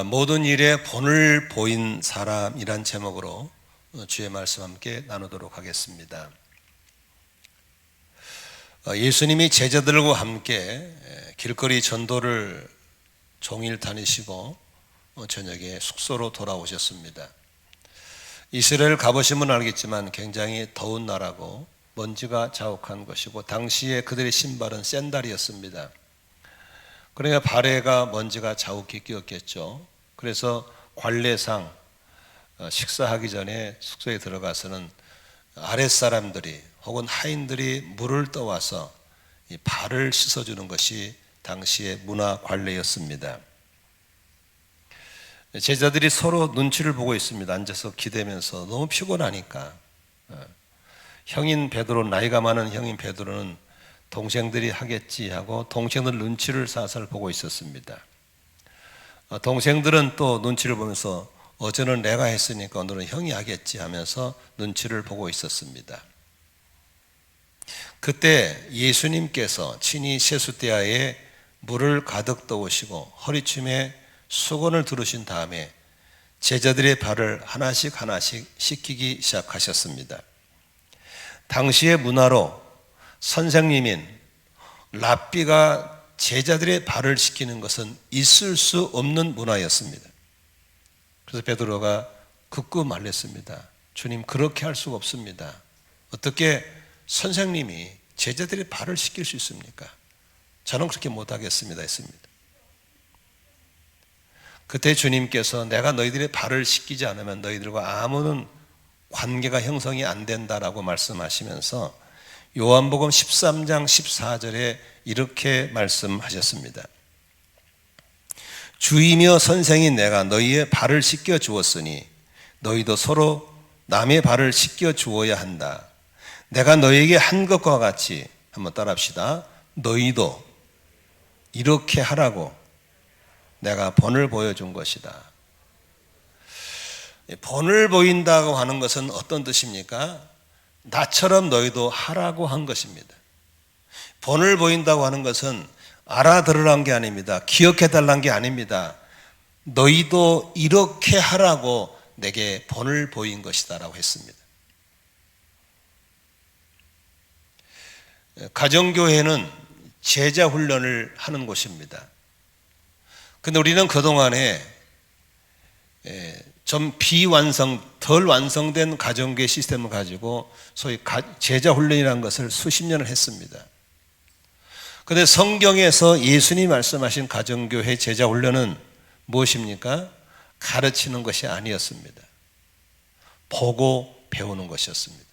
모든 일에 본을 보인 사람이란 제목으로 주의 말씀 함께 나누도록 하겠습니다. 예수님이 제자들과 함께 길거리 전도를 종일 다니시고 저녁에 숙소로 돌아오셨습니다. 이스라엘 가보시면 알겠지만 굉장히 더운 나라고 먼지가 자욱한 것이고 당시에 그들의 신발은 샌들이었습니다. 그러니까 발에가 먼지가 자욱히 끼었겠죠. 그래서 관례상 식사하기 전에 숙소에 들어가서는 아랫사람들이 혹은 하인들이 물을 떠와서 이 발을 씻어주는 것이 당시의 문화 관례였습니다. 제자들이 서로 눈치를 보고 있습니다. 앉아서 기대면서 너무 피곤하니까. 형인 베드로, 나이가 많은 형인 베드로는 동생들이 하겠지 하고 동생들 눈치를 살살 보고 있었습니다. 동생들은 또 눈치를 보면서 어제는 내가 했으니까 오늘은 형이 하겠지 하면서 눈치를 보고 있었습니다. 그때 예수님께서 친히 세숫대야에 물을 가득 떠오시고 허리춤에 수건을 두르신 다음에 제자들의 발을 하나씩 씻기기 시작하셨습니다. 당시의 문화로 선생님인 랍비가 제자들의 발을 씻기는 것은 있을 수 없는 문화였습니다. 그래서 베드로가 극구 말렸습니다. 주님, 그렇게 할 수가 없습니다. 어떻게 선생님이 제자들의 발을 씻길 수 있습니까? 저는 그렇게 못하겠습니다 했습니다. 그때 주님께서 내가 너희들의 발을 씻기지 않으면 너희들과 아무런 관계가 형성이 안 된다라고 말씀하시면서 요한복음 13장 14절에 이렇게 말씀하셨습니다. 주이며 선생인 내가 너희의 발을 씻겨 주었으니 너희도 서로 남의 발을 씻겨 주어야 한다. 내가 너희에게 한 것과 같이, 한번 따라합시다. 너희도 이렇게 하라고 내가 본을 보여준 것이다. 본을 보인다고 하는 것은 어떤 뜻입니까? 나처럼 너희도 하라고 한 것입니다. 본을 보인다고 하는 것은 알아들으라는 게 아닙니다. 기억해달라는 게 아닙니다. 너희도 이렇게 하라고 내게 본을 보인 것이다 라고 했습니다. 가정교회는 제자 훈련을 하는 곳입니다. 근데 우리는 그동안에 좀 덜 완성된 가정교회 시스템을 가지고 소위 제자 훈련이라는 것을 수십 년을 했습니다. 그런데 성경에서 예수님이 말씀하신 가정교회 제자 훈련은 무엇입니까? 가르치는 것이 아니었습니다. 보고 배우는 것이었습니다.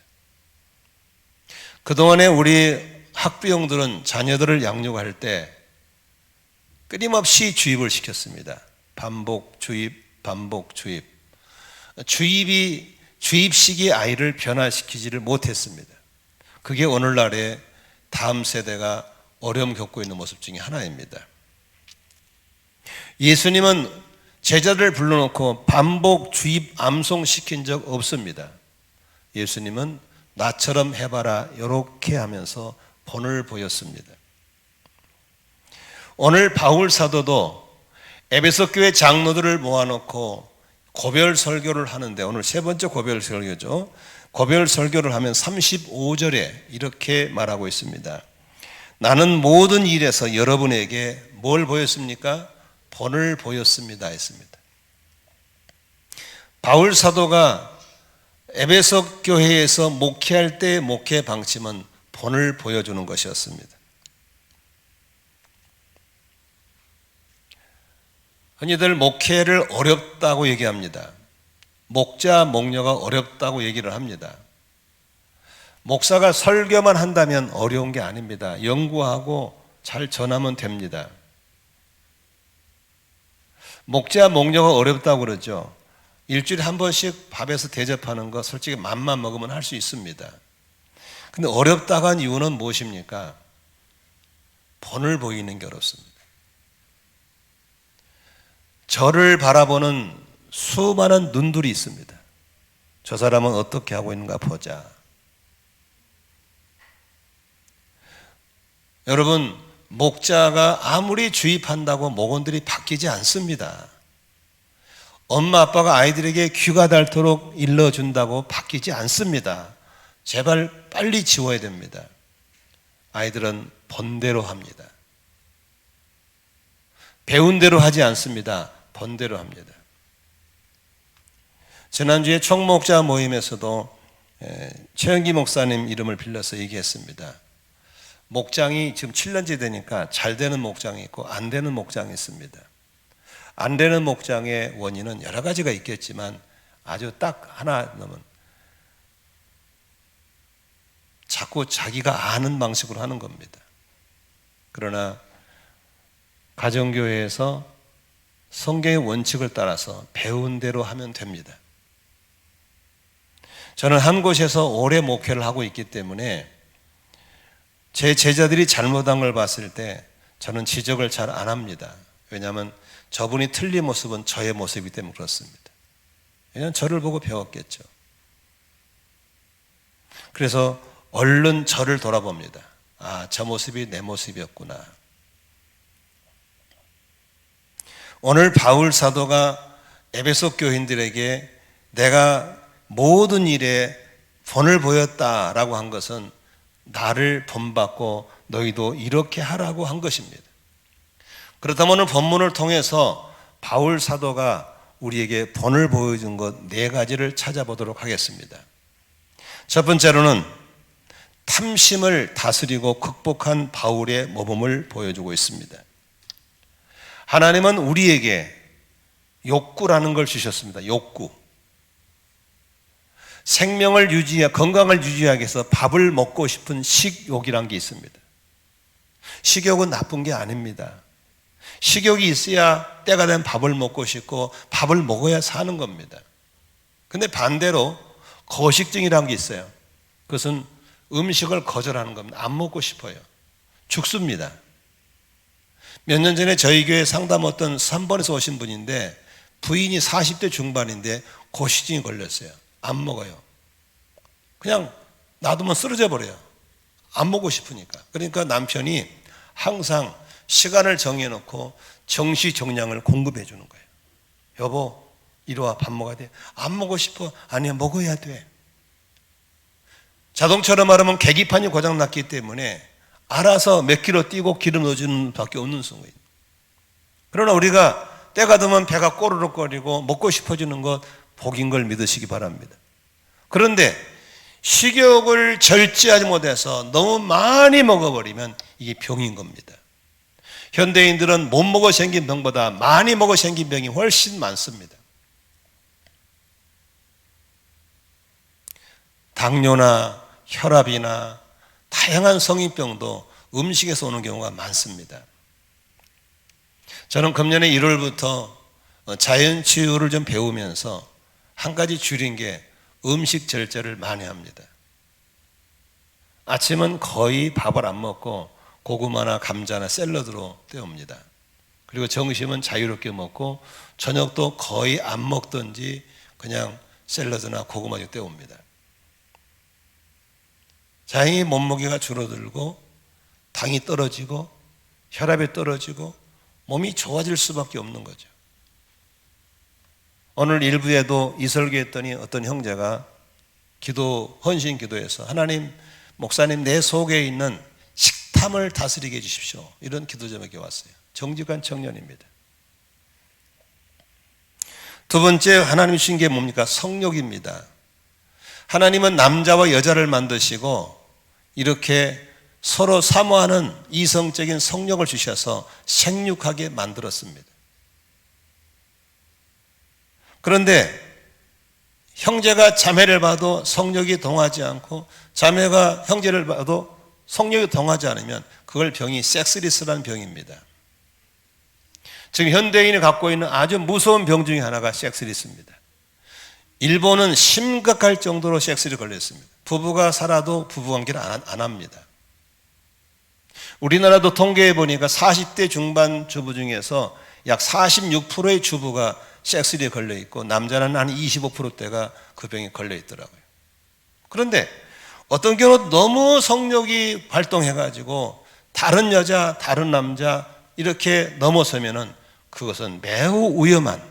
그동안에 우리 학부형들은 자녀들을 양육할 때 끊임없이 주입을 시켰습니다. 반복, 주입, 반복, 주입. 주입식이 아이를 변화시키지를 못했습니다. 그게 오늘날의 다음 세대가 어려움 겪고 있는 모습 중에 하나입니다. 예수님은 제자들을 불러놓고 반복, 주입, 암송시킨 적 없습니다. 예수님은 나처럼 해봐라 이렇게 하면서 본을 보였습니다. 오늘 바울 사도도 에베소 교회 장로들을 모아놓고 고별 설교를 하는데 오늘 세 번째 고별 설교죠. 고별 설교를 하면 35절에 이렇게 말하고 있습니다. 나는 모든 일에서 여러분에게 뭘 보였습니까? 본을 보였습니다 했습니다. 바울 사도가 에베소 교회에서 목회할 때 목회 방침은 본을 보여주는 것이었습니다. 흔히들 목회를 어렵다고 얘기합니다. 목자, 목녀가 어렵다고 얘기를 합니다. 목사가 설교만 한다면 어려운 게 아닙니다. 연구하고 잘 전하면 됩니다. 목자, 목녀가 어렵다고 그러죠. 일주일에 한 번씩 밥에서 대접하는 거 솔직히 맘만 먹으면 할 수 있습니다. 근데 어렵다고 한 이유는 무엇입니까? 본을 보이는 게 어렵습니다. 저를 바라보는 수많은 눈들이 있습니다. 저 사람은 어떻게 하고 있는가 보자. 여러분, 목자가 아무리 주입한다고 목원들이 바뀌지 않습니다. 엄마 아빠가 아이들에게 귀가 닳도록 일러준다고 바뀌지 않습니다. 제발 빨리 지워야 됩니다. 아이들은 본대로 합니다. 배운 대로 하지 않습니다. 본대로 합니다. 지난주에 총목자 모임에서도 최영기 목사님 이름을 빌려서 얘기했습니다. 목장이 지금 7년째 되니까 잘 되는 목장이 있고 안 되는 목장이 있습니다. 안 되는 목장의 원인은 여러 가지가 있겠지만 아주 딱 하나 넣으면 자꾸 자기가 아는 방식으로 하는 겁니다. 그러나 가정교회에서 성경의 원칙을 따라서 배운 대로 하면 됩니다. 저는 한 곳에서 오래 목회를 하고 있기 때문에 제 제자들이 잘못한 걸 봤을 때 저는 지적을 잘 안 합니다. 왜냐하면 저분이 틀린 모습은 저의 모습이기 때문에 그렇습니다. 왜냐하면 저를 보고 배웠겠죠. 그래서 얼른 저를 돌아봅니다. 아, 저 모습이 내 모습이었구나. 오늘 바울 사도가 에베소 교인들에게 내가 모든 일에 본을 보였다라고 한 것은 나를 본받고 너희도 이렇게 하라고 한 것입니다. 그렇다면 오늘 본문을 통해서 바울 사도가 우리에게 본을 보여준 것 4가지를 찾아보도록 하겠습니다. 첫 번째로는 탐심을 다스리고 극복한 바울의 모범을 보여주고 있습니다. 하나님은 우리에게 욕구라는 걸 주셨습니다. 욕구. 생명을 건강을 유지하기 위해서 밥을 먹고 싶은 식욕이란 게 있습니다. 식욕은 나쁜 게 아닙니다. 식욕이 있어야 때가 되면 밥을 먹고 싶고 밥을 먹어야 사는 겁니다. 근데 반대로 거식증이라는 게 있어요. 그것은 음식을 거절하는 겁니다. 안 먹고 싶어요. 죽습니다. 몇 년 전에 저희 교회 상담 어떤 3번에서 오신 분인데 부인이 40대 중반인데 거식증이 걸렸어요. 안 먹어요. 그냥 놔두면 쓰러져 버려요. 안 먹고 싶으니까. 그러니까 남편이 항상 시간을 정해놓고 정시정량을 공급해 주는 거예요. 여보, 이리 와, 밥 먹어야 돼. 안 먹고 싶어. 아니야, 먹어야 돼. 자동차로 말하면 계기판이 고장났기 때문에 알아서 몇 킬로 뛰고 기름 넣어주는 밖에 없는 순간이에요. 그러나 우리가 때가 되면 배가 꼬르륵거리고 먹고 싶어지는 것 복인 걸 믿으시기 바랍니다. 그런데 식욕을 절제하지 못해서 너무 많이 먹어버리면 이게 병인 겁니다. 현대인들은 못 먹어 생긴 병보다 많이 먹어 생긴 병이 훨씬 많습니다. 당뇨나 혈압이나 다양한 성인병도 음식에서 오는 경우가 많습니다. 저는 금년에 1월부터 자연치유를 좀 배우면서 한 가지 줄인 게 음식 절제를 많이 합니다. 아침은 거의 밥을 안 먹고 고구마나 감자나 샐러드로 때웁니다. 그리고 점심은 자유롭게 먹고 저녁도 거의 안 먹든지 그냥 샐러드나 고구마로 때웁니다. 자연히 몸무게가 줄어들고 당이 떨어지고 혈압이 떨어지고 몸이 좋아질 수밖에 없는 거죠. 오늘 일부에도 이설교했더니 어떤 형제가 헌신 기도에서 하나님, 목사님 내 속에 있는 식탐을 다스리게 해주십시오. 이런 기도 제목이 왔어요. 정직한 청년입니다. 두 번째 하나님 주신 게 뭡니까? 성욕입니다. 하나님은 남자와 여자를 만드시고 이렇게 서로 사모하는 이성적인 성욕을 주셔서 생육하게 만들었습니다. 그런데 형제가 자매를 봐도 성욕이 동하지 않고 자매가 형제를 봐도 성욕이 동하지 않으면 그걸 병이 섹스리스라는 병입니다. 지금 현대인이 갖고 있는 아주 무서운 병 중에 하나가 섹스리스입니다. 일본은 심각할 정도로 섹스에 걸렸습니다. 부부가 살아도 부부관계를 안 합니다. 우리나라도 통계해 보니까 40대 중반 주부 중에서 약 46%의 주부가 섹스에 걸려 있고 남자는 한 25%대가 그 병에 걸려 있더라고요. 그런데 어떤 경우는 너무 성욕이 발동해가지고 다른 여자, 다른 남자 이렇게 넘어서면은 그것은 매우 위험한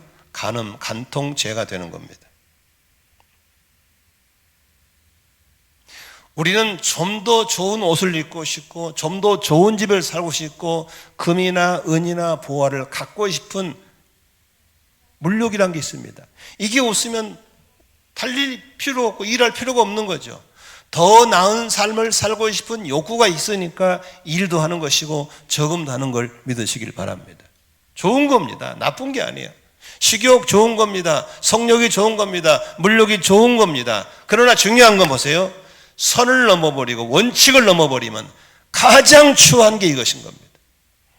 간음, 간통죄가 되는 겁니다. 우리는 좀 더 좋은 옷을 입고 싶고 좀 더 좋은 집을 살고 싶고 금이나 은이나 보화를 갖고 싶은 물욕이란 게 있습니다. 이게 없으면 달릴 필요 없고 일할 필요가 없는 거죠. 더 나은 삶을 살고 싶은 욕구가 있으니까 일도 하는 것이고 저금도 하는 걸 믿으시길 바랍니다. 좋은 겁니다. 나쁜 게 아니에요. 식욕 좋은 겁니다. 성욕이 좋은 겁니다. 물욕이 좋은 겁니다. 그러나 중요한 건 보세요. 선을 넘어버리고 원칙을 넘어버리면 가장 추한 게 이것인 겁니다.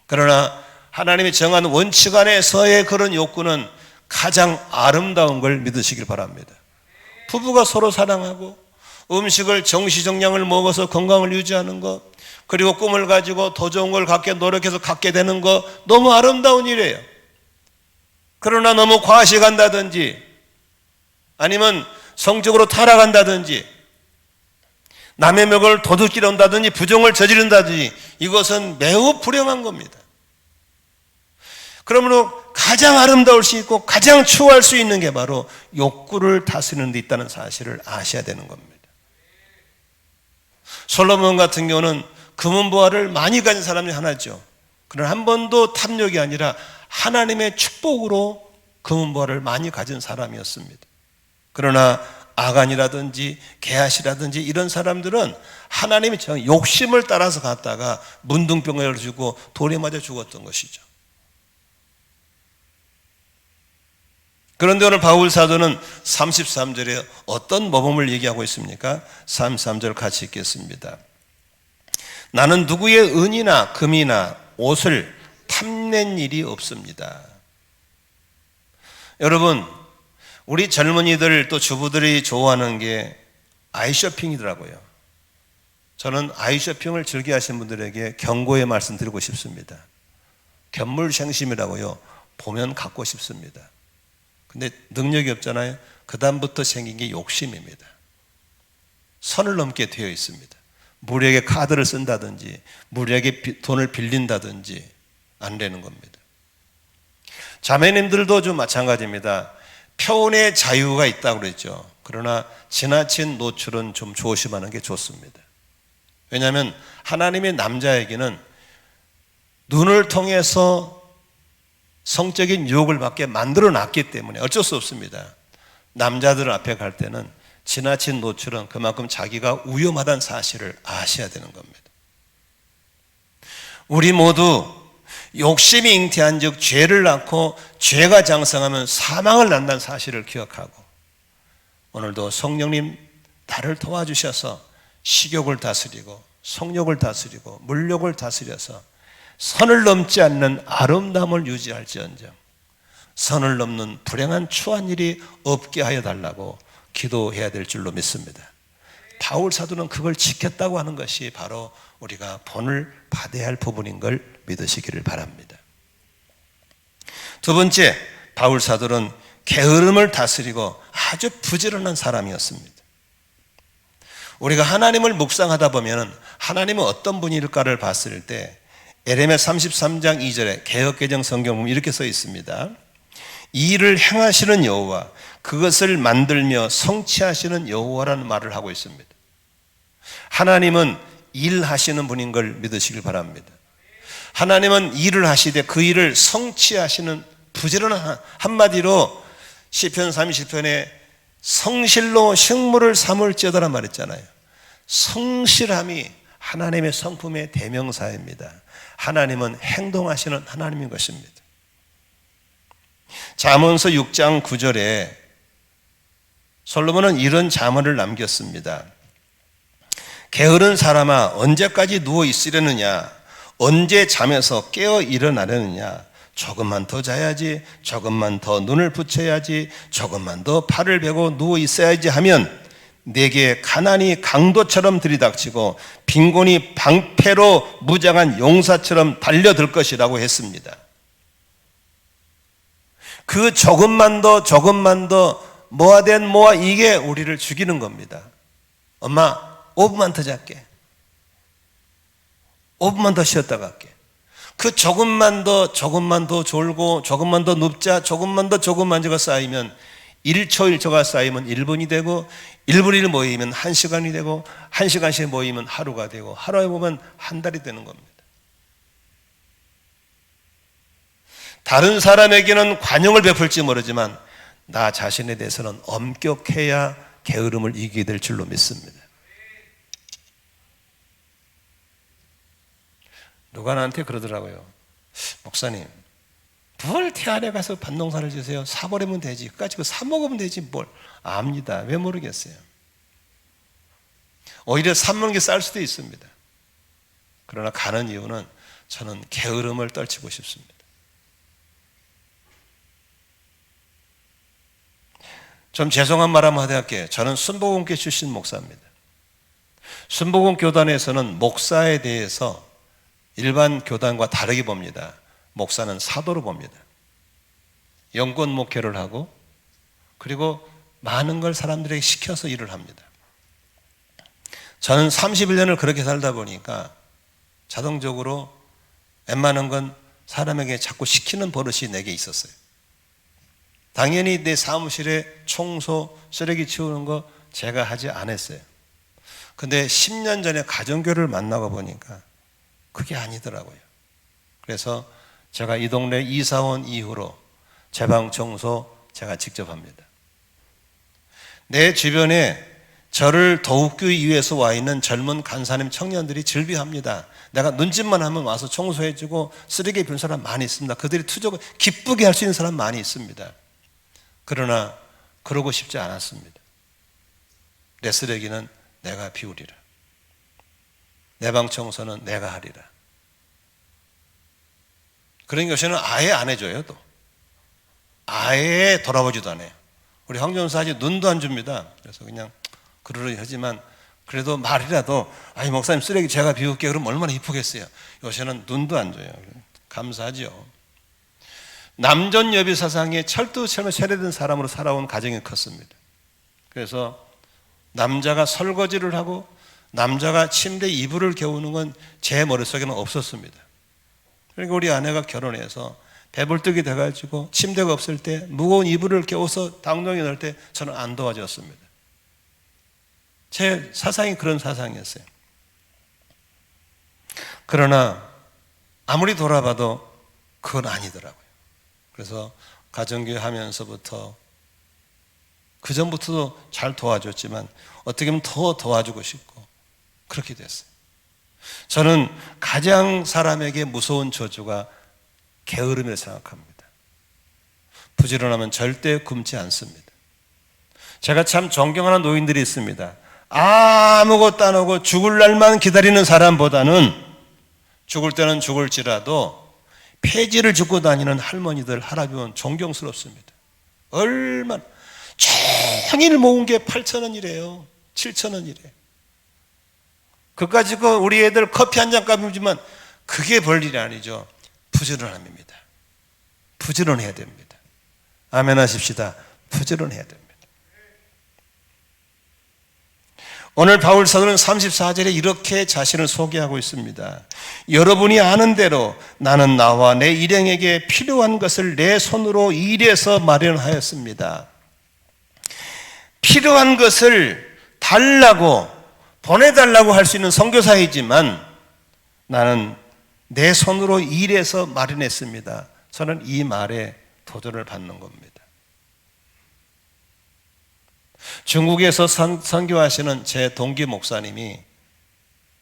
그러나 하나님이 정한 원칙 안에서의 그런 욕구는 가장 아름다운 걸 믿으시길 바랍니다. 부부가 서로 사랑하고 음식을 정시정량을 먹어서 건강을 유지하는 것, 그리고 꿈을 가지고 더 좋은 걸 갖게 노력해서 갖게 되는 것, 너무 아름다운 일이에요. 그러나 너무 과시간다든지 아니면 성적으로 타락한다든지 남의 멱을 도둑질 한다든지 부정을 저지른다든지 이것은 매우 불행한 겁니다. 그러므로 가장 아름다울 수 있고 가장 추구할 수 있는 게 바로 욕구를 다스리는 데 있다는 사실을 아셔야 되는 겁니다. 솔로몬 같은 경우는 금은보화를 많이 가진 사람이 하나죠. 그러나 한 번도 탐욕이 아니라 하나님의 축복으로 금은보화를 많이 가진 사람이었습니다. 그러나 아간이라든지 게하시라든지 이런 사람들은 하나님이 욕심을 따라서 갔다가 문둥병에 걸리고 돌에 맞아 죽었던 것이죠. 그런데 오늘 바울 사도는 33절에 어떤 모범을 얘기하고 있습니까? 33절 같이 읽겠습니다. 나는 누구의 은이나 금이나 옷을 탐낸 일이 없습니다. 여러분, 우리 젊은이들 또 주부들이 좋아하는 게 아이쇼핑이더라고요. 저는 아이쇼핑을 즐겨 하시는 분들에게 경고의 말씀 드리고 싶습니다. 견물생심이라고요. 보면 갖고 싶습니다. 근데 능력이 없잖아요. 그 다음부터 생긴 게 욕심입니다. 선을 넘게 되어 있습니다. 무리에게 카드를 쓴다든지 무리에게 돈을 빌린다든지 안 되는 겁니다. 자매님들도 좀 마찬가지입니다. 표현의 자유가 있다고 그랬죠. 그러나 지나친 노출은 좀 조심하는 게 좋습니다. 왜냐하면 하나님의 남자에게는 눈을 통해서 성적인 유혹을 받게 만들어 놨기 때문에 어쩔 수 없습니다. 남자들 앞에 갈 때는 지나친 노출은 그만큼 자기가 위험하다는 사실을 아셔야 되는 겁니다. 우리 모두 욕심이 잉태한 즉 죄를 낳고 죄가 장성하면 사망을 낳는다는 사실을 기억하고 오늘도 성령님 나를 도와주셔서 식욕을 다스리고 성욕을 다스리고 물욕을 다스려서 선을 넘지 않는 아름다움을 유지할지언정 선을 넘는 불행한 추한 일이 없게 하여 달라고 기도해야 될 줄로 믿습니다. 바울 사도는 그걸 지켰다고 하는 것이 바로 우리가 본을 받아야 할 부분인 걸 믿으시기를 바랍니다. 두 번째, 바울 사도는 게으름을 다스리고 아주 부지런한 사람이었습니다. 우리가 하나님을 묵상하다 보면 하나님은 어떤 분일까를 봤을 때 에레미야 33장 2절에 개역개정 성경 보면 이렇게 써 있습니다. 이 일을 행하시는 여호와 그것을 만들며 성취하시는 여호와라는 말을 하고 있습니다. 하나님은 일하시는 분인 걸 믿으시길 바랍니다. 하나님은 일을 하시되 그 일을 성취하시는 부지런한 한마디로 시편 30편에 성실로 식물을 삼을지어다란 말했잖아요. 성실함이 하나님의 성품의 대명사입니다. 하나님은 행동하시는 하나님인 것입니다. 잠언서 6장 9절에 솔로몬은 이런 잠언을 남겼습니다. 게으른 사람아 언제까지 누워 있으려느냐 언제 잠에서 깨어 일어나려느냐 조금만 더 자야지 조금만 더 눈을 붙여야지 조금만 더 팔을 베고 누워 있어야지 하면 내게 가난이 강도처럼 들이닥치고 빈곤이 방패로 무장한 용사처럼 달려들 것이라고 했습니다. 그 조금만 더 모아된 모아 이게 우리를 죽이는 겁니다. 엄마 5분만 더 잘게 5분만 더 쉬었다 갈게. 그 조금만 더 졸고 조금만 더 눕자 조금만 더 쌓이면 1초 1초가 쌓이면 1분이 되고 1분 1 모이면 1시간이 되고 1시간씩 모이면 하루가 되고 하루에 보면 한 달이 되는 겁니다. 다른 사람에게는 관용을 베풀지 모르지만 나 자신에 대해서는 엄격해야 게으름을 이기게 될 줄로 믿습니다. 누가 나한테 그러더라고요. 목사님, 뭘 태안에 가서 밭농사를 지세요? 사버리면 되지. 끝까지 사먹으면 되지 뭘. 압니다. 왜 모르겠어요. 오히려 사먹는 게 쌀 수도 있습니다. 그러나 가는 이유는 저는 게으름을 떨치고 싶습니다. 좀 죄송한 말 한번 할게요. 저는 순복음교회 출신 목사입니다. 순복음 교단에서는 목사에 대해서 일반 교단과 다르게 봅니다. 목사는 사도로 봅니다. 영권 목회를 하고 그리고 많은 걸 사람들에게 시켜서 일을 합니다. 저는 31년을 그렇게 살다 보니까 자동적으로 웬만한 건 사람에게 자꾸 시키는 버릇이 내게 있었어요. 당연히 내 사무실에 청소, 쓰레기 치우는 거 제가 하지 않았어요. 근데 10년 전에 가정교회를 만나고 보니까 그게 아니더라고요. 그래서 제가 이 동네 이사 온 이후로 제 방 청소 제가 직접 합니다. 내 주변에 저를 도우기 위해서 와 있는 젊은 간사님 청년들이 즐비합니다. 내가 눈짓만 하면 와서 청소해주고 쓰레기 비우는 사람 많이 있습니다. 그들이 투적을 기쁘게 할 수 있는 사람 많이 있습니다. 그러나 그러고 싶지 않았습니다. 내 쓰레기는 내가 비우리라. 내 방 청소는 내가 하리라. 그런 요새는 아예 안 해줘요. 또 아예 돌아보지도 않아요. 우리 황전사 아직 눈도 안 줍니다. 그래서 그냥 그러려니 하지만 그래도 말이라도 아이 목사님 쓰레기 제가 비울게 그러면 얼마나 이쁘겠어요. 요새는 눈도 안 줘요. 감사하죠. 남존여비 사상에 철두철미 세례된 사람으로 살아온 가정이 컸습니다. 그래서 남자가 설거지를 하고 남자가 침대 이불을 개우는 건 제 머릿속에는 없었습니다. 그러니까 우리 아내가 결혼해서 배불뚝이 돼가지고 침대가 없을 때 무거운 이불을 개워서 당동에 넣을 때 저는 안 도와줬습니다. 제 사상이 그런 사상이었어요. 그러나 아무리 돌아봐도 그건 아니더라고요. 그래서 가정교회 하면서부터 그 전부터도 잘 도와줬지만 어떻게 보면 더 도와주고 싶고 그렇게 됐어요. 저는 가장 사람에게 무서운 저주가 게으름이라고 생각합니다. 부지런하면 절대 굶지 않습니다. 제가 참 존경하는 노인들이 있습니다. 아무것도 안 하고 죽을 날만 기다리는 사람보다는 죽을 때는 죽을지라도 폐지를 줍고 다니는 할머니들, 할아버지는 존경스럽습니다. 얼마나 종일 모은 게 8,000원이래요. 7,000원이래요. 그거 가지고 우리 애들 커피 한 잔 값이지만 그게 별일이 아니죠. 부지런함입니다. 부지런해야 됩니다. 아멘 하십시다. 부지런해야 됩니다. 오늘 바울 사도는 34절에 이렇게 자신을 소개하고 있습니다. 여러분이 아는 대로 나는 나와 내 일행에게 필요한 것을 내 손으로 일해서 마련하였습니다. 필요한 것을 달라고 보내달라고 할 수 있는 선교사이지만 나는 내 손으로 일해서 마련했습니다. 저는 이 말에 도전을 받는 겁니다. 중국에서 선교하시는 제 동기 목사님이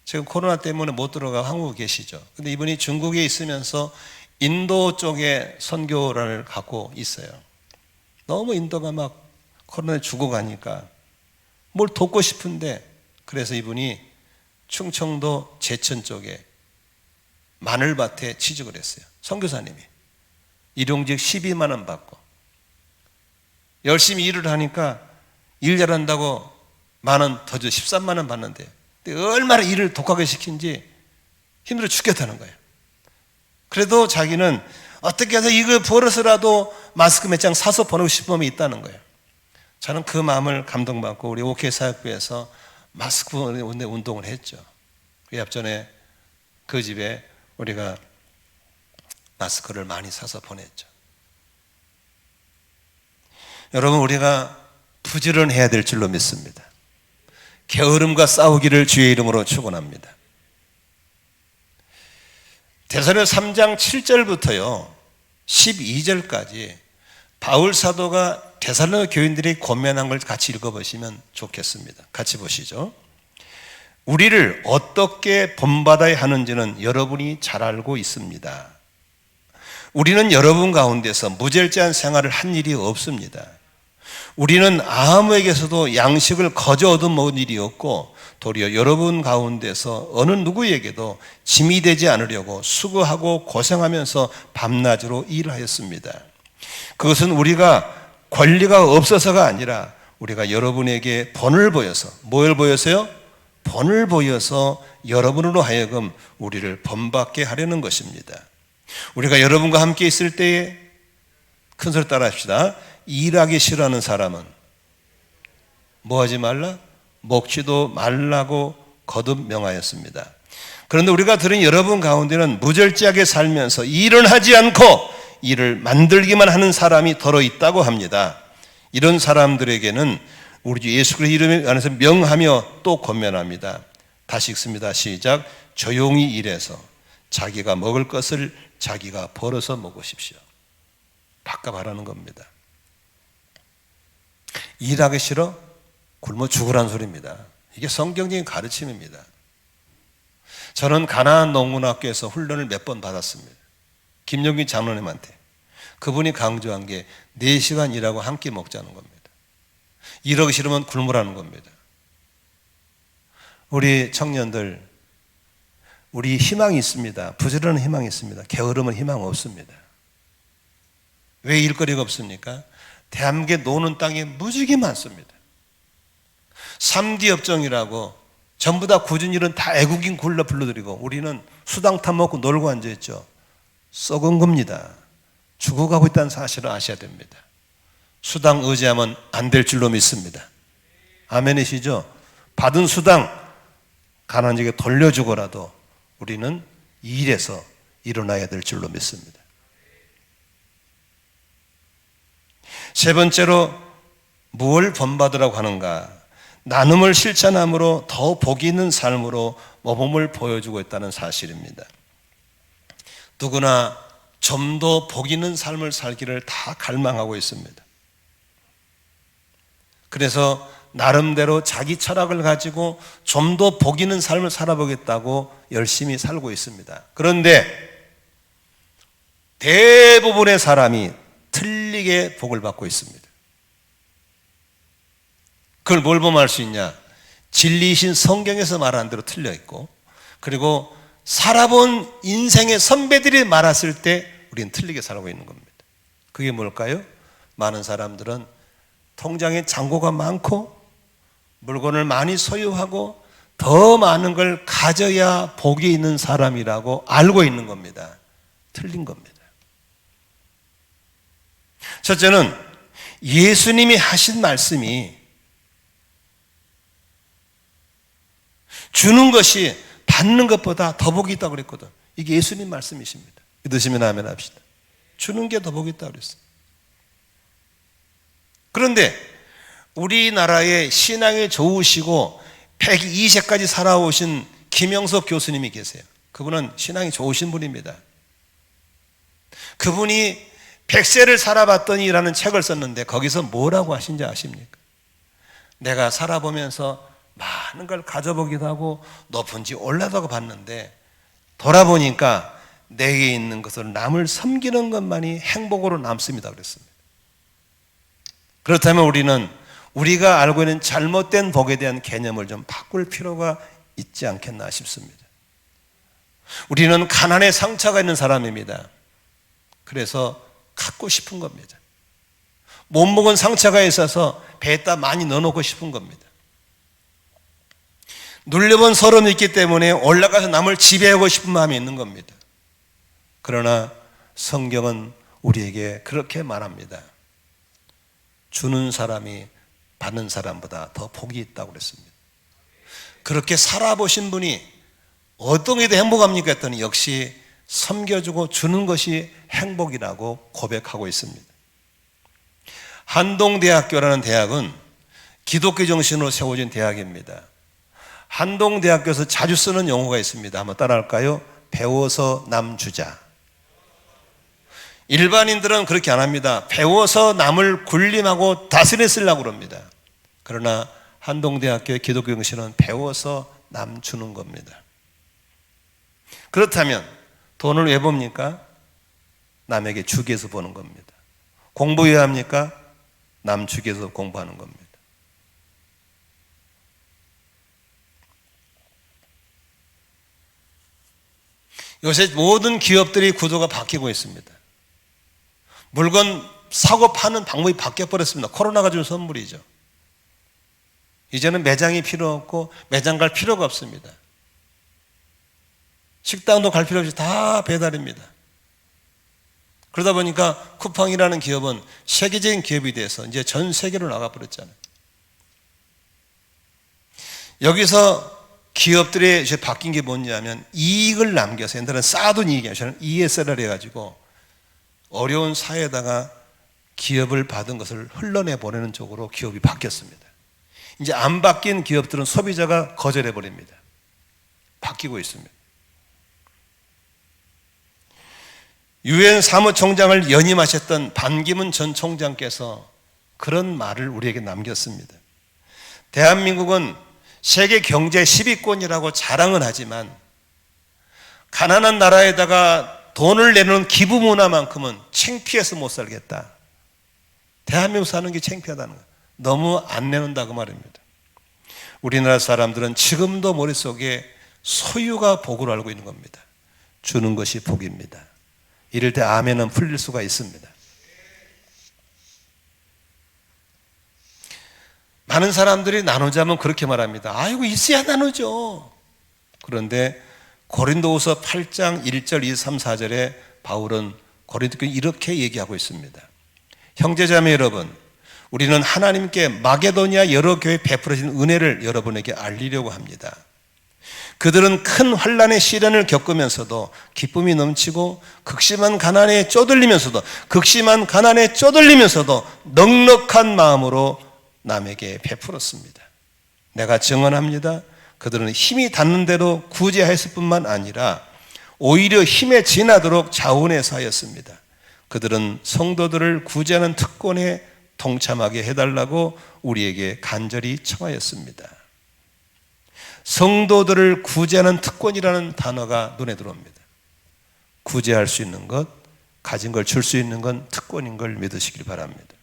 지금 코로나 때문에 못 들어가 한국에 계시죠. 근데 이분이 중국에 있으면서 인도 쪽에 선교를 갖고 있어요. 너무 인도가 막 코로나에 죽어가니까 뭘 돕고 싶은데 그래서 이분이 충청도 제천 쪽에 마늘밭에 취직을 했어요. 선교사님이 일용직 12만 원 받고 열심히 일을 하니까 일 잘한다고 만 원 더 줘 13만 원 받는데 얼마나 일을 독하게 시킨지 힘들어 죽겠다는 거예요. 그래도 자기는 어떻게 해서 이거 벌어서라도 마스크 몇 장 사서 보내고 싶은 마음이 있다는 거예요. 저는 그 마음을 감동받고 우리 OK 사역부에서 마스크 운동을 했죠. 그 앞전에 그 집에 우리가 마스크를 많이 사서 보냈죠. 여러분, 우리가 부지런해야 될 줄로 믿습니다. 게으름과 싸우기를 주의 이름으로 축원합니다. 데살로니가 3장 7절부터요 12절까지 바울 사도가 데살로니가 교인들이 권면한 걸 같이 읽어보시면 좋겠습니다. 같이 보시죠. 우리를 어떻게 본받아야 하는지는 여러분이 잘 알고 있습니다. 우리는 여러분 가운데서 무절제한 생활을 한 일이 없습니다. 우리는 아무에게서도 양식을 거저 얻어먹은 일이 없고 도리어 여러분 가운데서 어느 누구에게도 짐이 되지 않으려고 수고하고 고생하면서 밤낮으로 일하였습니다. 그것은 우리가 권리가 없어서가 아니라 우리가 여러분에게 본을 보여서, 뭘 보여서요? 본을 보여서 여러분으로 하여금 우리를 본받게 하려는 것입니다. 우리가 여러분과 함께 있을 때에 큰 소리 따라 합시다. 일하기 싫어하는 사람은 뭐 하지 말라? 먹지도 말라고 거듭 명하였습니다. 그런데 우리가 들은 여러분 가운데는 무절제하게 살면서 일은 하지 않고 일을 만들기만 하는 사람이 더러 있다고 합니다. 이런 사람들에게는 우리 주 예수 그리스도 이름 안에서 명하며 또 권면합니다. 다시 읽습니다. 시작. 조용히 일해서 자기가 먹을 것을 자기가 벌어서 먹으십시오. 바꿔 바라는 겁니다. 일하기 싫어? 굶어 죽으라는 소리입니다. 이게 성경적인 가르침입니다. 저는 가나안 농문학교에서 훈련을 몇 번 받았습니다. 김영균 장로님한테. 그분이 강조한 게 4시간 일하고 한 끼 먹자는 겁니다. 일하기 싫으면 굶으라는 겁니다. 우리 청년들, 우리 희망이 있습니다. 부지런한 희망이 있습니다. 게으름은 희망 없습니다. 왜 일거리가 없습니까? 대한민국에 노는 땅이 무지개 많습니다. 3D 업종이라고 전부 다 굳은 일은 다 애국인 불러드리고 우리는 수당 타먹고 놀고 앉아있죠. 썩은 겁니다. 죽어가고 있다는 사실을 아셔야 됩니다. 수당 의지하면 안 될 줄로 믿습니다. 아멘이시죠? 받은 수당 가난하게 돌려주고라도 우리는 일해서 일어나야 될 줄로 믿습니다. 세 번째로 무엇을 본받으라고 하는가? 나눔을 실천함으로 더 복이 있는 삶으로 모범을 보여주고 있다는 사실입니다. 누구나 좀 더 복 있는 삶을 살기를 다 갈망하고 있습니다. 그래서 나름대로 자기 철학을 가지고 좀 더 복 있는 삶을 살아보겠다고 열심히 살고 있습니다. 그런데 대부분의 사람이 틀리게 복을 받고 있습니다. 그걸 뭘 보면 알 수 있냐? 진리이신 성경에서 말하는 대로 틀려 있고, 그리고 살아본 인생의 선배들이 말했을 때 우리는 틀리게 살고 있는 겁니다. 그게 뭘까요? 많은 사람들은 통장에 잔고가 많고 물건을 많이 소유하고 더 많은 걸 가져야 복이 있는 사람이라고 알고 있는 겁니다. 틀린 겁니다. 첫째는 예수님이 하신 말씀이 주는 것이 받는 것보다 더 복이 있다고 그랬거든. 이게 예수님 말씀이십니다. 믿으시면 아멘 합시다. 주는 게 더 복이 있다고 그랬어요. 그런데 우리나라의 신앙이 좋으시고 102세까지 살아오신 김영석 교수님이 계세요. 그분은 신앙이 좋으신 분입니다. 그분이 100세를 살아봤더니라는 책을 썼는데 거기서 뭐라고 하신지 아십니까? 내가 살아보면서 많은 걸 가져보기도 하고 높은지 올라다고 봤는데 돌아보니까 내게 있는 것을 남을 섬기는 것만이 행복으로 남습니다 그랬습니다. 그렇다면 우리는 우리가 알고 있는 잘못된 복에 대한 개념을 좀 바꿀 필요가 있지 않겠나 싶습니다. 우리는 가난에 상처가 있는 사람입니다. 그래서 갖고 싶은 겁니다. 못 먹은 상처가 있어서 배에다 많이 넣어놓고 싶은 겁니다. 눌려본 서름이 있기 때문에 올라가서 남을 지배하고 싶은 마음이 있는 겁니다. 그러나 성경은 우리에게 그렇게 말합니다. 주는 사람이 받는 사람보다 더 복이 있다고 그랬습니다. 그렇게 살아보신 분이 어떤 게 더 행복합니까 했더니 역시 섬겨주고 주는 것이 행복이라고 고백하고 있습니다. 한동대학교라는 대학은 기독교 정신으로 세워진 대학입니다. 한동대학교에서 자주 쓰는 용어가 있습니다. 한번 따라할까요? 배워서 남 주자. 일반인들은 그렇게 안 합니다. 배워서 남을 군림하고 다스려 쓰려고 그럽니다. 그러나 한동대학교의 기독교 정신은 배워서 남 주는 겁니다. 그렇다면 돈을 왜 봅니까? 남에게 주기 위해서 버는 겁니다. 공부 왜 합니까? 남 주기 위해서 공부하는 겁니다. 요새 모든 기업들이 구도가 바뀌고 있습니다. 물건 사고 파는 방법이 바뀌어버렸습니다. 코로나가 준 선물이죠. 이제는 매장이 필요 없고 매장 갈 필요가 없습니다. 식당도 갈 필요 없이 다 배달입니다. 그러다 보니까 쿠팡이라는 기업은 세계적인 기업이 돼서 이제 전 세계로 나가버렸잖아요. 여기서 기업들이 이제 바뀐 게 뭐냐면 이익을 남겨서 옛날에는 쌓아둔 이익이 아니라 저는 ESR을 해가지고 어려운 사회에다가 기업을 받은 것을 흘러내 보내는 쪽으로 기업이 바뀌었습니다. 이제 안 바뀐 기업들은 소비자가 거절해 버립니다. 바뀌고 있습니다. 유엔 사무총장을 연임하셨던 반기문 전 총장께서 그런 말을 우리에게 남겼습니다. 대한민국은 세계 경제 10위권이라고 자랑은 하지만 가난한 나라에다가 돈을 내는 기부 문화만큼은 창피해서 못 살겠다. 대한민국 사는 게 창피하다는 거예요. 너무 안 내는다 그 말입니다. 우리나라 사람들은 지금도 머릿속에 소유가 복으로 알고 있는 겁니다. 주는 것이 복입니다. 이럴 때 아멘은 풀릴 수가 있습니다. 많은 사람들이 나누자면 그렇게 말합니다. 아이고 있어야 나누죠. 그런데 고린도후서 8장 1절 2, 3, 4절에 바울은 고린도교에 이렇게 얘기하고 있습니다. 형제자매 여러분, 우리는 하나님께 마게도니아 여러 교회에 베풀어진 은혜를 여러분에게 알리려고 합니다. 그들은 큰 환난의 시련을 겪으면서도 기쁨이 넘치고 극심한 가난에 쪼들리면서도 넉넉한 마음으로 남에게 베풀었습니다. 내가 증언합니다. 그들은 힘이 닿는 대로 구제하였을 뿐만 아니라 오히려 힘에 지나도록 자원해서 하였습니다. 그들은 성도들을 구제하는 특권에 동참하게 해달라고 우리에게 간절히 청하였습니다. 성도들을 구제하는 특권이라는 단어가 눈에 들어옵니다. 구제할 수 있는 것, 가진 걸 줄 수 있는 건 특권인 걸 믿으시길 바랍니다.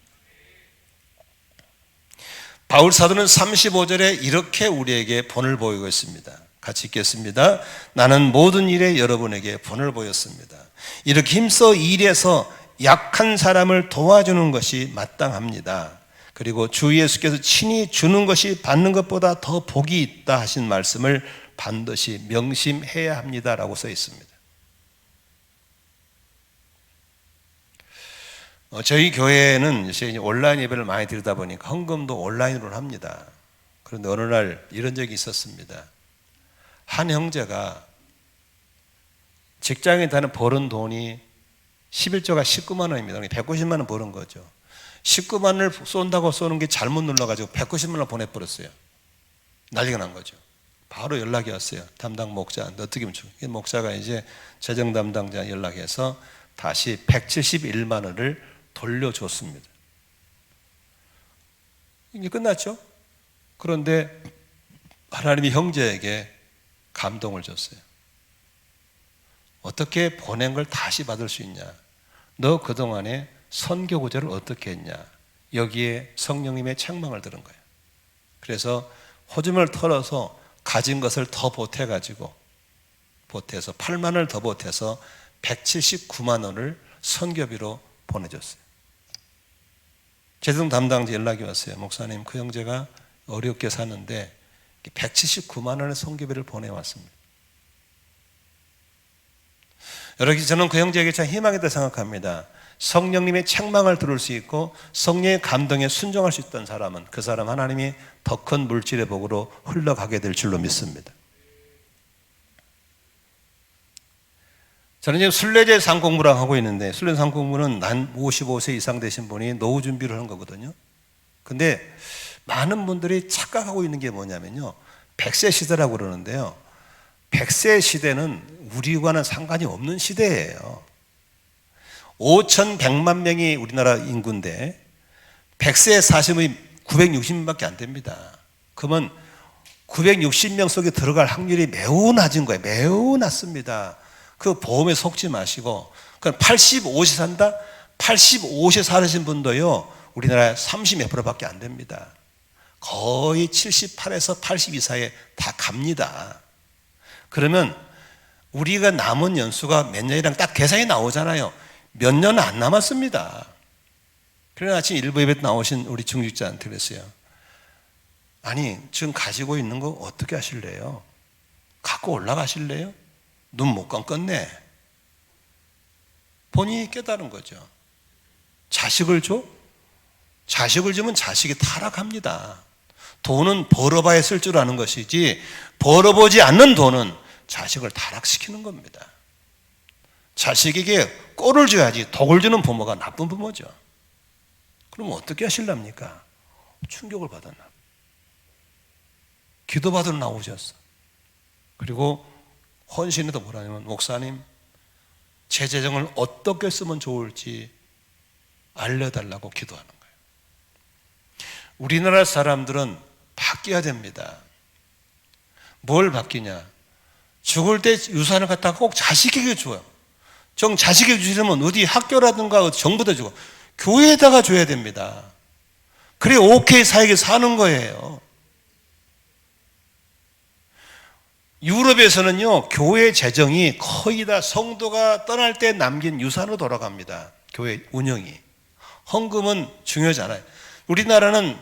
바울 사도는 35절에 이렇게 우리에게 본을 보이고 있습니다. 같이 읽겠습니다. 나는 모든 일에 여러분에게 본을 보였습니다. 이렇게 힘써 일해서 약한 사람을 도와주는 것이 마땅합니다. 그리고 주 예수께서 친히 주는 것이 받는 것보다 더 복이 있다 하신 말씀을 반드시 명심해야 합니다라고 써 있습니다. 저희 교회는 이제 온라인 예배를 많이 드리다 보니까 헌금도 온라인으로 합니다. 그런데 어느 날 이런 적이 있었습니다. 한 형제가 직장에 다니는 버는 돈이 11조가 19만 원입니다. 190만 원 버는 거죠. 19만 원을 쏜다고 쏘는 게 잘못 눌러가지고 190만 원을 보내버렸어요. 난리가 난 거죠. 바로 연락이 왔어요. 담당 목자한테 어떻게 하면 좋을까? 목사가 이제 재정 담당자 연락해서 다시 171만 원을 돌려줬습니다. 이게 끝났죠? 그런데 하나님이 형제에게 감동을 줬어요. 어떻게 보낸 걸 다시 받을 수 있냐? 너 그동안에 선교 구제를 어떻게 했냐? 여기에 성령님의 책망을 들은 거예요. 그래서 호주머니를 털어서 가진 것을 더 보태서 8만 원을 더 보태서 179만 원을 선교비로 보내줬어요. 재정 담당자 연락이 왔어요. 목사님, 그 형제가 어렵게 사는데 179만 원의 선교비를 보내왔습니다. 여러분, 저는 그 형제에게 참 희망이다 생각합니다. 성령님의 책망을 들을 수 있고 성령의 감동에 순종할 수 있던 사람은 그 사람 하나님이 더 큰 물질의 복으로 흘러가게 될 줄로 믿습니다. 저는 지금 순례제 상공부랑 하고 있는데, 순례 상공부는 난 55세 이상 되신 분이 노후 준비를 하는 거거든요. 근데 많은 분들이 착각하고 있는 게 뭐냐면요, 100세 시대라고 그러는데요, 100세 시대는 우리와는 상관이 없는 시대예요. 5,100만 명이 우리나라 인구인데 100세에 사시면 960명밖에 안 됩니다. 그러면 960명 속에 들어갈 확률이 매우 낮은 거예요. 매우 낮습니다. 그 보험에 속지 마시고, 그럼 85세 산다? 85세 살으신 분도요, 우리나라에 30 몇 프로밖에 안 됩니다. 거의 78에서 82 사이에 다 갑니다. 그러면 우리가 남은 연수가 몇 년이랑 딱 계산이 나오잖아요. 몇 년은 안 남았습니다. 그래서 아침 일부 예배 나오신 우리 중직자한테 그랬어요. 아니, 지금 가지고 있는 거 어떻게 하실래요? 갖고 올라가실래요? 눈 못 감겠네. 본인이 깨달은 거죠. 자식을 줘? 자식을 주면 자식이 타락합니다. 돈은 벌어봐야 쓸 줄 아는 것이지, 벌어보지 않는 돈은 자식을 타락시키는 겁니다. 자식에게 꼴을 줘야지 독을 주는 부모가 나쁜 부모죠. 그럼 어떻게 하실랍니까? 충격을 받았나? 기도받으러 나오셨어. 그리고 헌신에도 뭐라냐면, 목사님, 제 재정을 어떻게 쓰면 좋을지 알려달라고 기도하는 거예요. 우리나라 사람들은 바뀌어야 됩니다. 뭘 바뀌냐? 죽을 때 유산을 갖다가 꼭 자식에게 줘요. 자식에게 주려면 어디 학교라든가 정부도 주고 교회에다가 줘야 됩니다. 그래 오케이 사회에 사는 거예요. 유럽에서는요, 교회 재정이 거의 다 성도가 떠날 때 남긴 유산으로 돌아갑니다. 교회 운영이. 헌금은 중요하잖아요. 우리나라는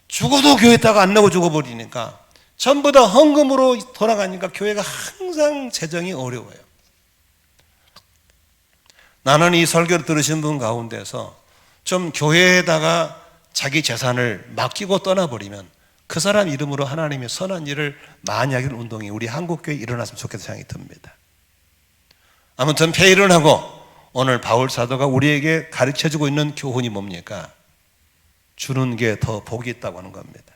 죽어도 교회에다가 안 내고 죽어버리니까 전부 다 헌금으로 돌아가니까 교회가 항상 재정이 어려워요. 나는 이 설교를 들으신 분 가운데서 좀 교회에다가 자기 재산을 맡기고 떠나버리면 그 사람 이름으로 하나님의 선한 일을 많이 하기는 운동이 우리 한국교회에 일어났으면 좋겠다는 생각이 듭니다. 아무튼 회의를 하고 오늘 바울 사도가 우리에게 가르쳐주고 있는 교훈이 뭡니까? 주는 게 더 복이 있다고 하는 겁니다.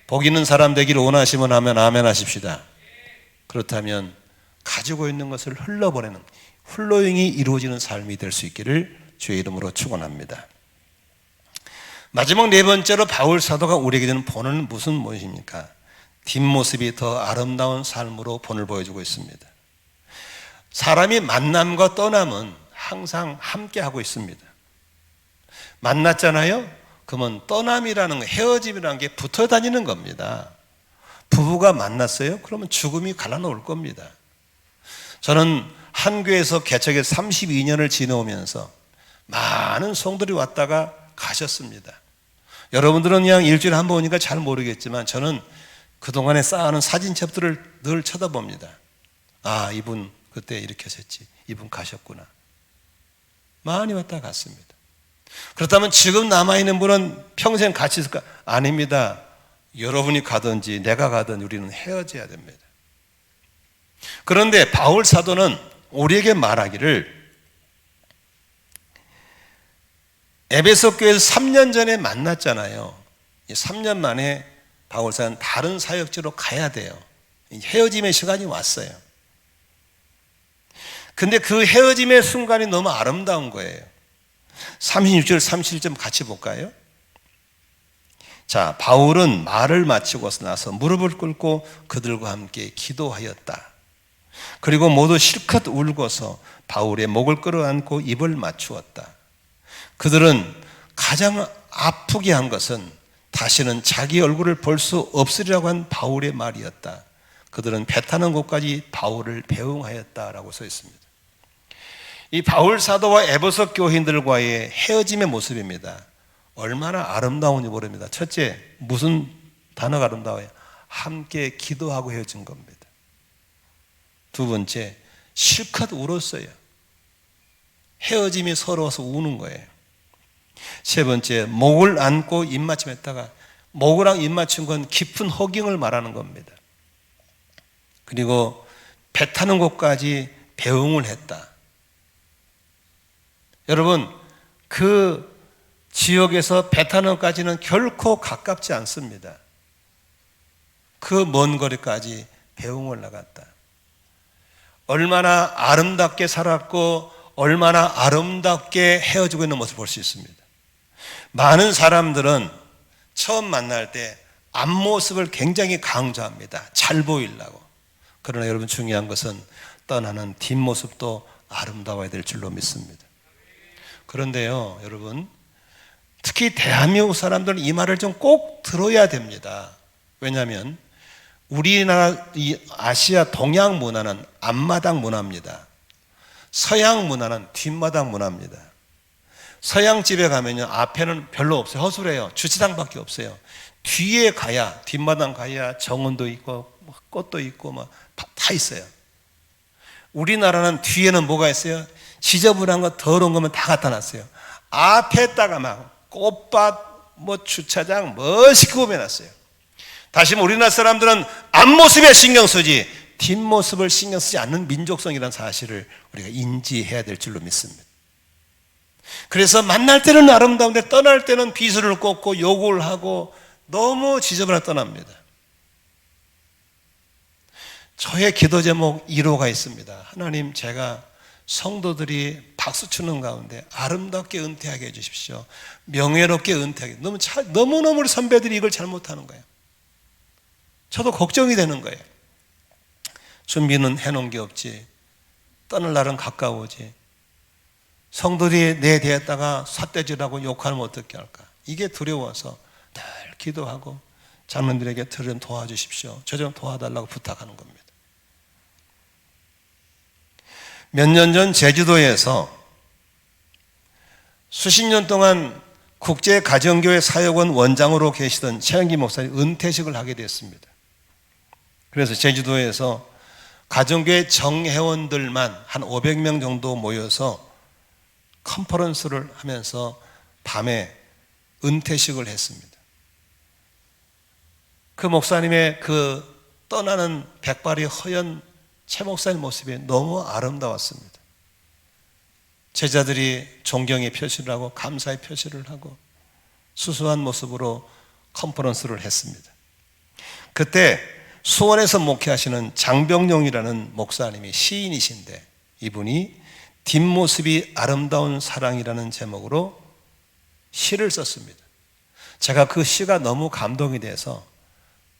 복 있는 사람 되기를 원하시면 하면 아멘 하십시다. 그렇다면 가지고 있는 것을 흘러보내는 플로잉이 이루어지는 삶이 될 수 있기를 주의 이름으로 축원합니다. 마지막 네 번째로 바울 사도가 우리에게 주는 본은 무엇입니까? 뒷모습이 더 아름다운 삶으로 본을 보여주고 있습니다. 사람이 만남과 떠남은 항상 함께 하고 있습니다. 만났잖아요? 그러면 떠남이라는 헤어짐이라는 게 붙어 다니는 겁니다. 부부가 만났어요? 그러면 죽음이 갈라놓을 겁니다. 저는 한 교회에서 개척에 32년을 지내오면서 많은 성도들이 왔다가 가셨습니다. 여러분들은 그냥 일주일에 한 번 오니까 잘 모르겠지만 저는 그동안에 쌓아놓은 사진첩들을 늘 쳐다봅니다. 아, 이분 그때 이렇게 하셨지. 이분 가셨구나. 많이 왔다 갔습니다. 그렇다면 지금 남아있는 분은 평생 같이 있을까? 아닙니다. 여러분이 가든지 내가 가든 우리는 헤어져야 됩니다. 그런데 바울 사도는 우리에게 말하기를 에베소 교회에서 3년 전에 만났잖아요. 3년 만에 바울 사도는 다른 사역지로 가야 돼요. 헤어짐의 시간이 왔어요. 근데 그 헤어짐의 순간이 너무 아름다운 거예요. 36절, 37절 같이 볼까요? 자, 바울은 말을 마치고 나서 무릎을 꿇고 그들과 함께 기도하였다. 그리고 모두 실컷 울고서 바울의 목을 끌어안고 입을 맞추었다. 그들은 가장 아프게 한 것은 다시는 자기 얼굴을 볼 수 없으리라고 한 바울의 말이었다. 그들은 배 타는 곳까지 바울을 배웅하였다라고 써 있습니다. 이 바울 사도와 에베소 교인들과의 헤어짐의 모습입니다. 얼마나 아름다운지 모릅니다. 첫째, 무슨 단어가 아름다워요? 함께 기도하고 헤어진 겁니다. 두 번째, 실컷 울었어요. 헤어짐이 서러워서 우는 거예요. 세 번째, 목을 안고 입맞춤했다가, 목이랑 입맞춘 건 깊은 허경을 말하는 겁니다. 그리고 배 타는 곳까지 배웅을 했다. 여러분, 그 지역에서 베트남까지는 결코 가깝지 않습니다. 그 먼 거리까지 배웅을 나갔다. 얼마나 아름답게 살았고 얼마나 아름답게 헤어지고 있는 모습을 볼 수 있습니다. 많은 사람들은 처음 만날 때 앞모습을 굉장히 강조합니다. 잘 보이려고. 그러나 여러분, 중요한 것은 떠나는 뒷모습도 아름다워야 될 줄로 믿습니다. 그런데요, 여러분, 특히 대한민국 사람들은 이 말을 좀 꼭 들어야 됩니다. 왜냐하면 우리나라 이 아시아 동양 문화는 앞마당 문화입니다. 서양 문화는 뒷마당 문화입니다. 서양 집에 가면요, 앞에는 별로 없어요. 허술해요. 주차장밖에 없어요. 뒤에 가야, 뒷마당 가야 정원도 있고 꽃도 있고 다 있어요. 우리나라는 뒤에는 뭐가 있어요? 지저분한 거, 더러운 거면 다 갖다 놨어요. 앞에다가 막 꽃밭, 주차장 멋있게 꾸며놨어요. 다시 우리나라 사람들은 앞모습에 신경 쓰지 뒷모습을 신경 쓰지 않는 민족성이라는 사실을 우리가 인지해야 될 줄로 믿습니다. 그래서 만날 때는 아름다운데 떠날 때는 비수를 꽂고 욕을 하고 너무 지저분하게 떠납니다. 저의 기도 제목 1호가 있습니다. 하나님, 제가 성도들이 박수 치는 가운데 아름답게 은퇴하게 해주십시오. 명예롭게 은퇴하게. 너무너무 우리 선배들이 이걸 잘못하는 거예요. 저도 걱정이 되는 거예요. 준비는 해놓은 게 없지. 떠날 날은 가까워지. 성도들이 내 대에다가 삿대질하고 욕하면 어떻게 할까? 이게 두려워서 늘 기도하고 장로들에게 좀 도와주십시오. 저 좀 도와달라고 부탁하는 겁니다. 몇 년 전 제주도에서 수십 년 동안 국제가정교회 사역원 원장으로 계시던 최영기 목사님 은퇴식을 하게 됐습니다. 그래서 제주도에서 가정교회 정회원들만 한 500명 정도 모여서 컨퍼런스를 하면서 밤에 은퇴식을 했습니다. 그 목사님의 그 떠나는 백발이 허연 최 목사님 모습이 너무 아름다웠습니다. 제자들이 존경의 표시를 하고 감사의 표시를 하고 수수한 모습으로 컨퍼런스를 했습니다. 그때 수원에서 목회하시는 장병용이라는 목사님이 시인이신데 이분이 뒷모습이 아름다운 사랑이라는 제목으로 시를 썼습니다. 제가 그 시가 너무 감동이 돼서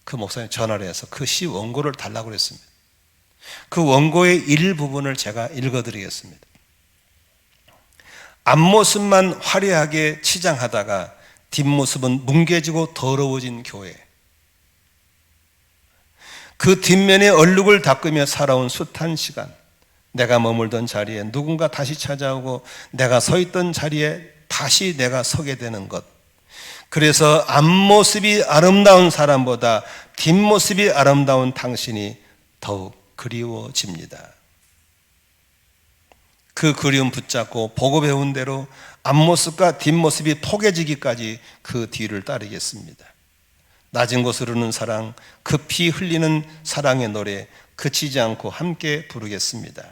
그 목사님 전화를 해서 그 시 원고를 달라고 그랬습니다. 그 원고의 일부분을 제가 읽어드리겠습니다. 앞모습만 화려하게 치장하다가 뒷모습은 뭉개지고 더러워진 교회. 그 뒷면에 얼룩을 닦으며 살아온 숱한 시간, 내가 머물던 자리에 누군가 다시 찾아오고 내가 서 있던 자리에 다시 내가 서게 되는 것. 그래서 앞모습이 아름다운 사람보다 뒷모습이 아름다운 당신이 더욱 그리워집니다. 그 그리움 붙잡고 보고 배운 대로 앞모습과 뒷모습이 포개지기까지 그 뒤를 따르겠습니다. 낮은 곳으로 흐르는 사랑, 급히 흘리는 사랑의 노래 그치지 않고 함께 부르겠습니다.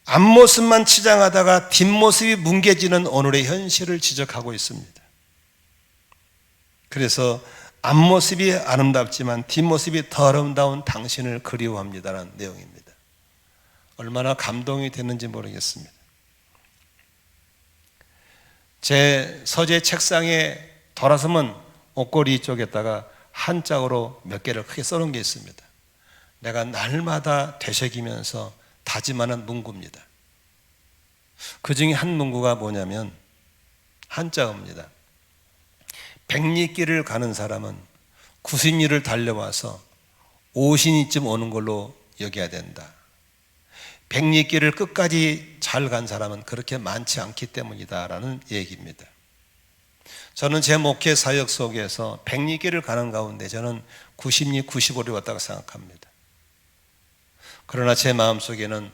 앞모습만 치장하다가 뒷모습이 뭉개지는 오늘의 현실을 지적하고 있습니다. 그래서 앞모습이 아름답지만 뒷모습이 더 아름다운 당신을 그리워합니다라는 내용입니다. 얼마나 감동이 됐는지 모르겠습니다. 제 서재 책상에 돌아서면 옷걸이 쪽에다가 한 짝으로 몇 개를 크게 써놓은 게 있습니다. 내가 날마다 되새기면서 다짐하는 문구입니다. 그 중에 한 문구가 뭐냐면 한자어입니다. 백리길을 가는 사람은 90리를 달려와서 50리쯤 오는 걸로 여겨야 된다. 백리길을 끝까지 잘 간 사람은 그렇게 많지 않기 때문이다 라는 얘기입니다. 저는 제 목회 사역 속에서 백리길을 가는 가운데 저는 90리, 95리 왔다고 생각합니다. 그러나 제 마음속에는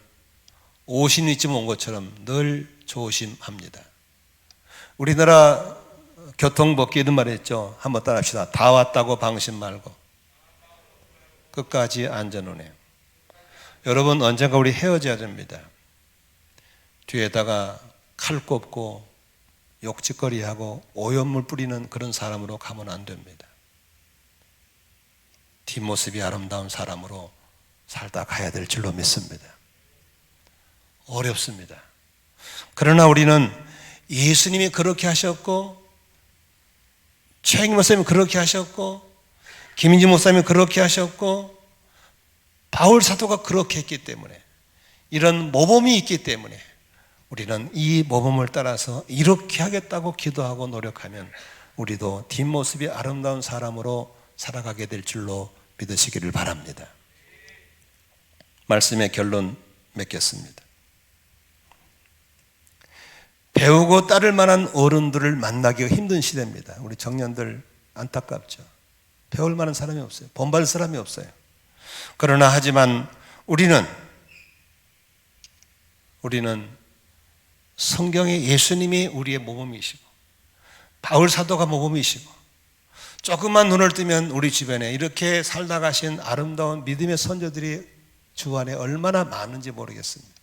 50리쯤 온 것처럼 늘 조심합니다. 우리나라 교통법규 이런 말 했죠. 한번 따라합시다. 다 왔다고 방심 말고 끝까지 안전운행. 여러분, 언젠가 우리 헤어져야 됩니다. 뒤에다가 칼 꼽고 욕짓거리하고 오염물 뿌리는 그런 사람으로 가면 안 됩니다. 뒷모습이 아름다운 사람으로 살다 가야 될 줄로 믿습니다. 어렵습니다. 그러나 우리는 예수님이 그렇게 하셨고, 최영희 목사님이 그렇게 하셨고, 김인지 목사님이 그렇게 하셨고, 바울 사도가 그렇게 했기 때문에, 이런 모범이 있기 때문에 우리는 이 모범을 따라서 이렇게 하겠다고 기도하고 노력하면 우리도 뒷모습이 아름다운 사람으로 살아가게 될 줄로 믿으시기를 바랍니다. 말씀의 결론 맺겠습니다. 배우고 따를 만한 어른들을 만나기가 힘든 시대입니다. 우리 청년들 안타깝죠. 배울 만한 사람이 없어요. 본받을 사람이 없어요. 그러나 하지만 우리는 성경의 예수님이 우리의 모범이시고, 바울 사도가 모범이시고, 조금만 눈을 뜨면 우리 주변에 이렇게 살다 가신 아름다운 믿음의 선조들이 주 안에 얼마나 많은지 모르겠습니다.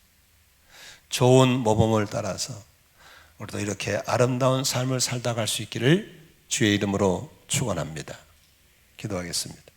좋은 모범을 따라서 우리도 이렇게 아름다운 삶을 살다 갈 수 있기를 주의 이름으로 축원합니다. 기도하겠습니다.